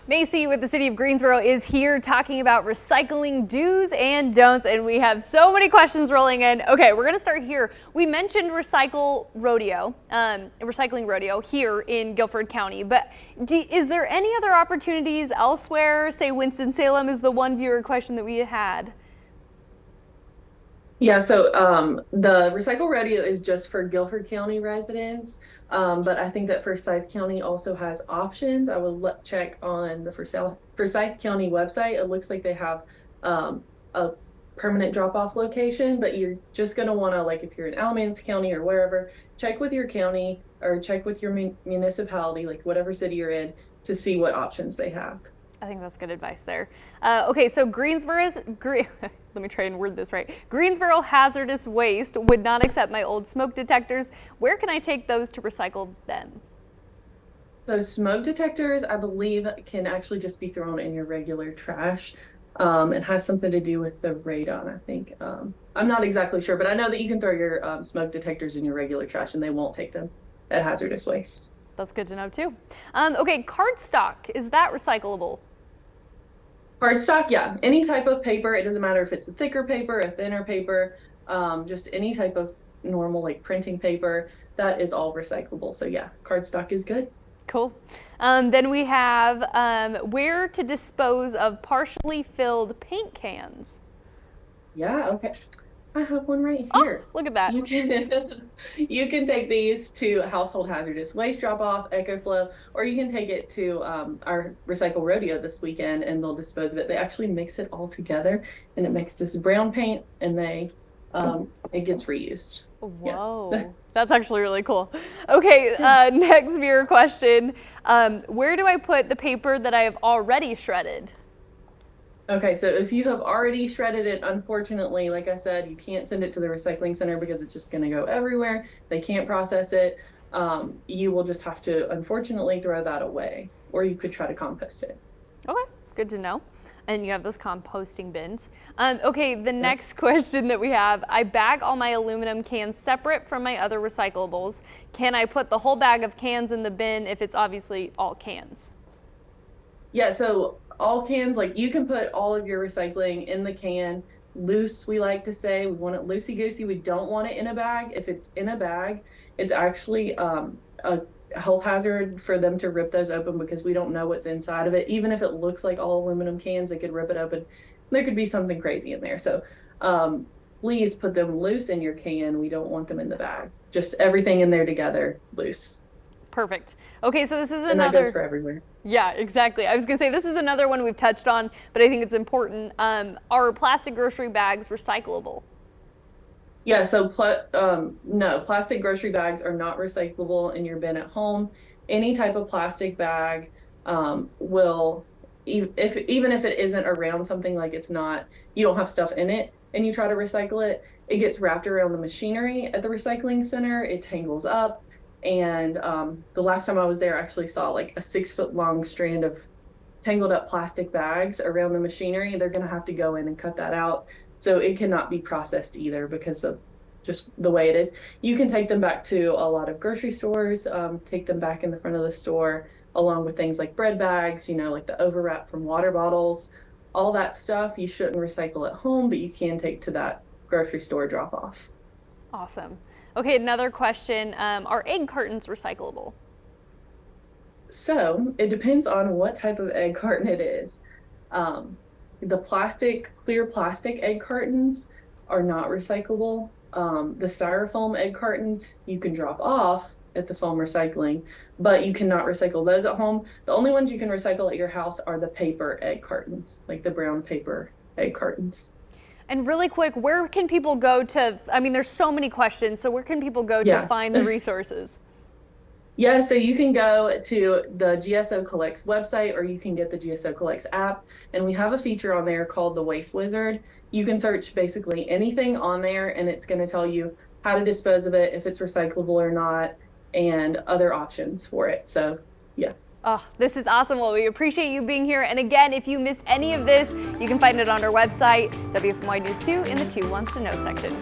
Macy with the City of Greensboro is here talking about recycling do's and don'ts, and we have so many questions rolling in. Okay, we're going to start here. We mentioned recycling rodeo here in Guilford County, but is there any other opportunities elsewhere? Say Winston-Salem is the one viewer question that we had. Yeah, so the Recycle Rodeo is just for Guilford County residents, but I think that Forsyth County also has options. I will check on the Forsyth County website. It looks like they have a permanent drop-off location, but you're just going to want to, like, if you're in Alamance County or wherever, check with your county or check with your municipality, like whatever city you're in, to see what options they have. I think that's good advice there. Okay, so let me try and word this right. Greensboro Hazardous Waste would not accept my old smoke detectors. Where can I take those to recycle them? So smoke detectors, I believe, can actually just be thrown in your regular trash. It has something to do with the radon, I think. I'm not exactly sure, but I know that you can throw your smoke detectors in your regular trash and they won't take them at hazardous waste. That's good to know too. Okay, cardstock, is that recyclable? Cardstock, yeah. Any type of paper, it doesn't matter if it's a thicker paper, a thinner paper, just any type of normal like printing paper, that is all recyclable. So yeah, cardstock is good. Cool. Then we have where to dispose of partially filled paint cans. Yeah, okay. I have one right here. Oh, look at that. You can take these to household hazardous waste drop off, EcoFlow, or you can take it to our Recycle Rodeo this weekend and they'll dispose of it. They actually mix it all together and it makes this brown paint and it gets reused. Whoa, yeah. That's actually really cool. Okay, next viewer question. Where do I put the paper that I have already shredded? Okay, so if you have already shredded it, unfortunately, like I said, you can't send it to the recycling center because it's just going to go everywhere. They can't process it. You will just have to, unfortunately, throw that away, or you could try to compost it. Okay, good to know. And you have those composting bins. Okay, the next question that we have, I bag all my aluminum cans separate from my other recyclables. Can I put the whole bag of cans in the bin if it's obviously all cans? Yeah, so all cans, like you can put all of your recycling in the can loose. We like to say we want it loosey goosey. We don't want it in a bag. If it's in a bag, it's actually a health hazard for them to rip those open because we don't know what's inside of it. Even if it looks like all aluminum cans, they could rip it open. There could be something crazy in there. So please put them loose in your can. We don't want them in the bag. Just everything in there together, loose. Perfect. Okay, so this is and that goes for everywhere. Yeah, exactly. I was going to say this is another one we've touched on, but I think it's important. Are plastic grocery bags recyclable? Yeah, so no, plastic grocery bags are not recyclable in your bin at home. Any type of plastic bag will, even if it isn't around something, like it's not, you don't have stuff in it and you try to recycle it, it gets wrapped around the machinery at the recycling center, it tangles up. And the last time I was there, I actually saw like a 6-foot long strand of tangled up plastic bags around the machinery. They're going to have to go in and cut that out. So it cannot be processed either because of just the way it is. You can take them back to a lot of grocery stores, take them back in the front of the store, along with things like bread bags, you know, like the overwrap from water bottles, all that stuff you shouldn't recycle at home, but you can take to that grocery store drop off. Awesome. Okay, another question. Are egg cartons recyclable? So it depends on what type of egg carton it is. The clear plastic egg cartons are not recyclable. The styrofoam egg cartons you can drop off at the foam recycling, but you cannot recycle those at home. The only ones you can recycle at your house are the paper egg cartons, like the brown paper egg cartons. And really quick, where can people go to, I mean, there's so many questions, so where can people go to find the resources? Yeah, so you can go to the GSO Collects website or you can get the GSO Collects app. And we have a feature on there called the Waste Wizard. You can search basically anything on there and it's going to tell you how to dispose of it, if it's recyclable or not, and other options for it. So, yeah. Oh, this is awesome. Well, we appreciate you being here. And again, if you missed any of this, you can find it on our website, WFMY News 2 in the 2 Wants to Know section.